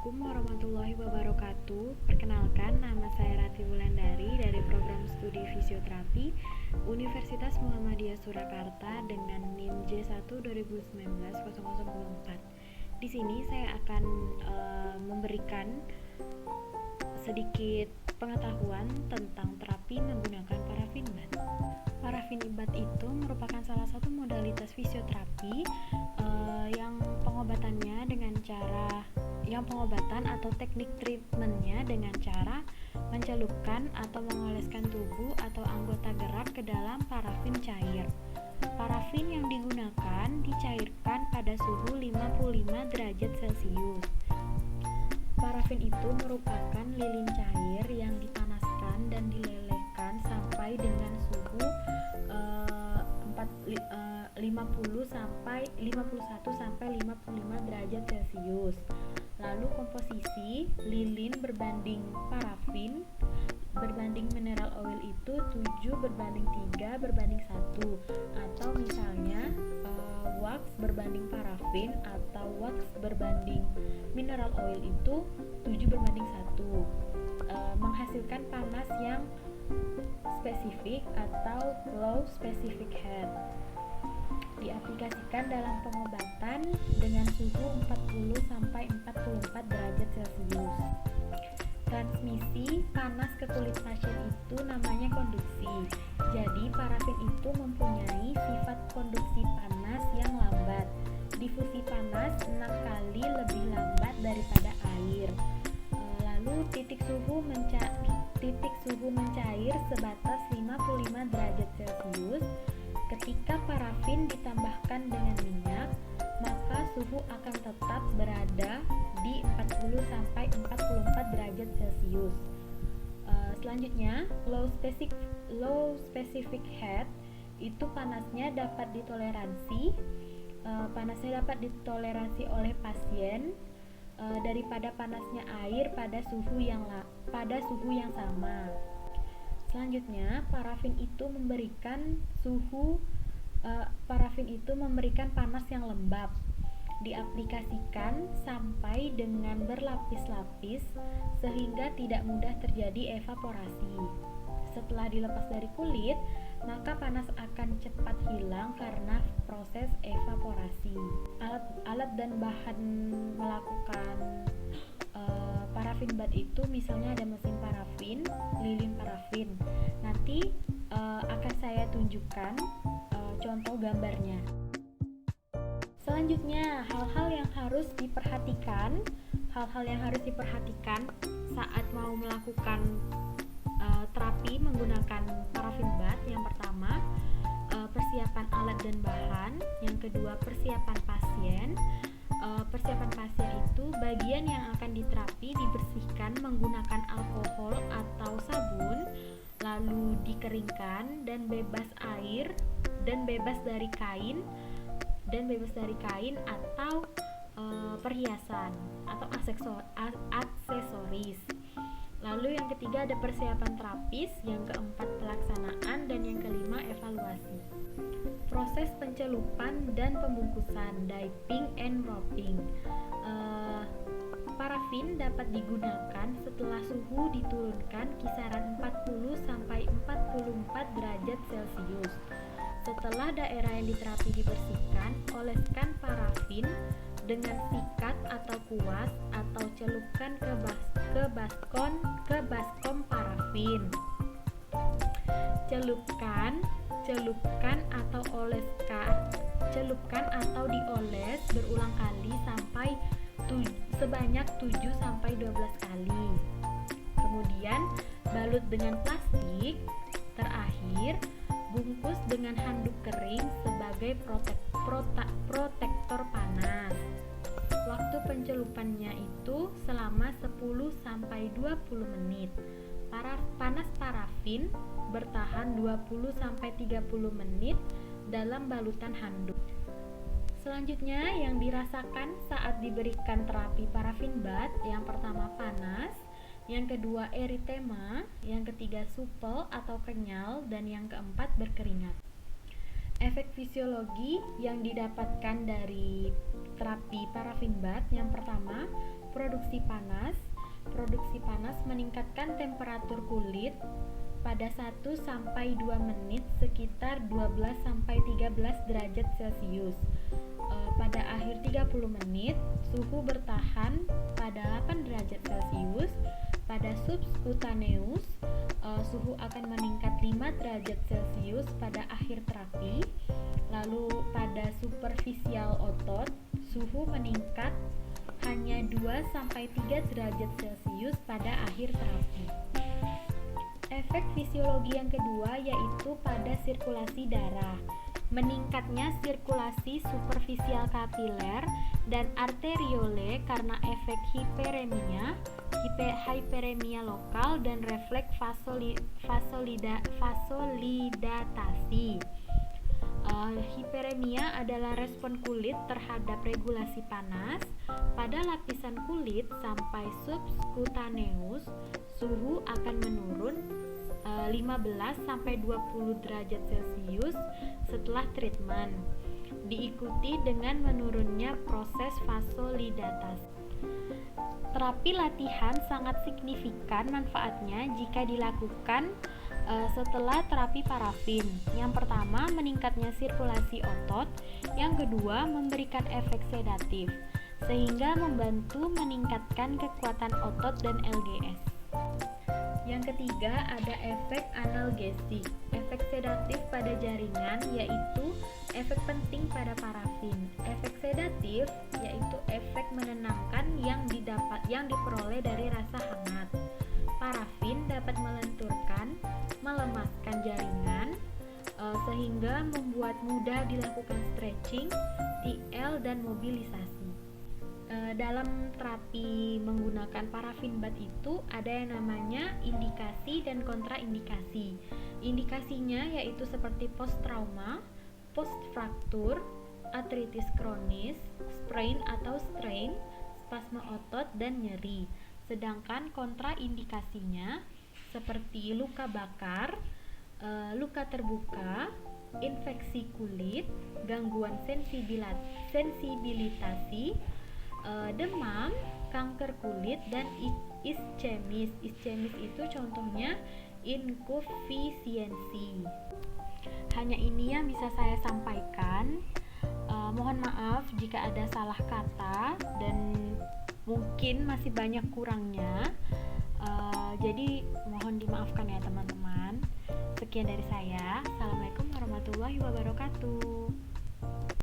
Assalamualaikum warahmatullahi wabarakatuh. Perkenalkan, nama saya Rati Wulandari dari program studi fisioterapi Universitas Muhammadiyah Surakarta dengan NIM J1 2019-0024. Di sini saya akan memberikan sedikit pengetahuan tentang terapi menggunakan parafin bat. Parafin bat itu merupakan salah satu modalitas fisioterapi yang pengobatan atau teknik treatmentnya dengan cara mencelupkan atau mengoleskan tubuh atau anggota gerak ke dalam parafin cair. Parafin yang digunakan dicairkan pada suhu 55 derajat Celcius. Parafin itu merupakan lilin cair yang dipanaskan dan dilelehkan sampai dengan suhu 51 sampai 55 derajat Celcius. Lalu komposisi lilin berbanding parafin berbanding mineral oil itu 7:3:1, atau misalnya wax berbanding parafin atau wax berbanding mineral oil itu 7:1, menghasilkan panas yang spesifik atau low specific heat. Diaplikasikan dalam pengobatan dengan suhu 40 sampai 44 derajat Celcius. Transmisi panas ke kulit pasien itu namanya konduksi. Jadi parafin itu mempunyai sifat konduksi panas yang lambat. Difusi panas 6 kali lebih lambat daripada air. Lalu titik suhu mencair sebatas 55 derajat Celcius. Ketika parafin ditambahkan dengan minyak, maka suhu akan tetap berada di 40 sampai 44 derajat Celcius. Selanjutnya, low specific heat itu panasnya dapat ditoleransi oleh pasien daripada panasnya air pada suhu yang sama. Selanjutnya, parafin itu memberikan panas yang lembab. Diaplikasikan sampai dengan berlapis-lapis sehingga tidak mudah terjadi evaporasi. Setelah dilepas dari kulit, maka panas akan cepat hilang karena proses evaporasi. Alat dan bahan melakukan parafin bat itu misalnya ada mesin parafin, lilin parafin. Nanti akan saya tunjukkan contoh gambarnya. Selanjutnya, hal-hal yang harus diperhatikan saat mau melakukan terapi menggunakan parafin bat. Yang pertama, persiapan alat dan bahan. Yang kedua, persiapan pasien. Persiapan pasien itu bagian yang akan diterapi dibersihkan menggunakan alkohol atau sabun, lalu dikeringkan dan bebas air dan bebas dari kain atau perhiasan atau aksesoris. Lalu yang ketiga ada persiapan terapis, yang keempat pelaksanaan, dan yang kelima evaluasi. Proses pencelupan dan pembungkusan, diping and wrapping. Parafin dapat digunakan setelah suhu diturunkan kisaran 40 sampai 44 derajat Celcius. Setelah daerah yang diterapi dibersihkan, oleskan parafin dengan sikat atau kuas atau celupkan ke baskom parafin. Celupkan atau dioles berulang kali sampai sebanyak 7 sampai 12 kali. Kemudian balut dengan plastik. Terakhir, bungkus dengan handuk kering sebagai protektor panas. Waktu pencelupannya itu selama 10 sampai 20 menit. Panas parafin bertahan 20 sampai 30 menit dalam balutan handuk. Selanjutnya, yang dirasakan saat diberikan terapi parafin bat, yang pertama panas, yang kedua eritema, yang ketiga supel atau kenyal, dan yang keempat berkeringat. Efek fisiologi yang didapatkan dari terapi parafin bat, yang pertama Produksi panas. Produksi panas meningkatkan temperatur kulit pada 1 sampai 2 menit sekitar 12 sampai 13 derajat Celcius. Pada akhir 30 menit, suhu bertahan pada 8 derajat Celcius. Pada subcutaneous, suhu akan meningkat 5 derajat Celcius pada akhir terapi. Lalu pada superficial otot, suhu meningkat hanya 2 sampai 3 derajat Celcius pada akhir terapi. Efek fisiologi yang kedua yaitu pada sirkulasi darah. Meningkatnya sirkulasi superficial kapiler dan arteriole karena efek hiperemia lokal dan refleks vasodilatasi. Hiperemia adalah respon kulit terhadap regulasi panas. Pada lapisan kulit sampai subcutaneous, suhu akan menurun 15 sampai 20 derajat Celcius setelah treatment, diikuti dengan menurunnya proses vasodilatasi. Terapi latihan sangat signifikan manfaatnya jika dilakukan setelah terapi parafin. Yang pertama, meningkatnya sirkulasi otot. Yang kedua, memberikan efek sedatif sehingga membantu meningkatkan kekuatan otot dan LGS. Yang ketiga, ada efek analgesik. Efek sedatif pada jaringan yaitu efek penting pada parafin. Efek sedatif yaitu efek menenangkan yang diperoleh dari rasa hangat. Parafin dapat melenturkan, melemaskan jaringan sehingga membuat mudah dilakukan stretching, TL, dan mobilisasi. Dalam terapi menggunakan parafin bath itu ada yang namanya indikasi dan kontraindikasi. Indikasinya yaitu seperti post trauma, post fraktur, artritis kronis, sprain atau strain, spasme otot, dan nyeri. Sedangkan kontraindikasinya seperti luka bakar, luka terbuka, infeksi kulit, gangguan sensibilitasi, demam, kanker kulit, dan ischemis. Ischemis itu contohnya inkufisiensi. Hanya ini yang bisa saya sampaikan. Mohon maaf jika ada salah kata dan mungkin masih banyak kurangnya. Jadi mohon dimaafkan ya teman-teman. Sekian dari saya. Assalamualaikum warahmatullahi wabarakatuh.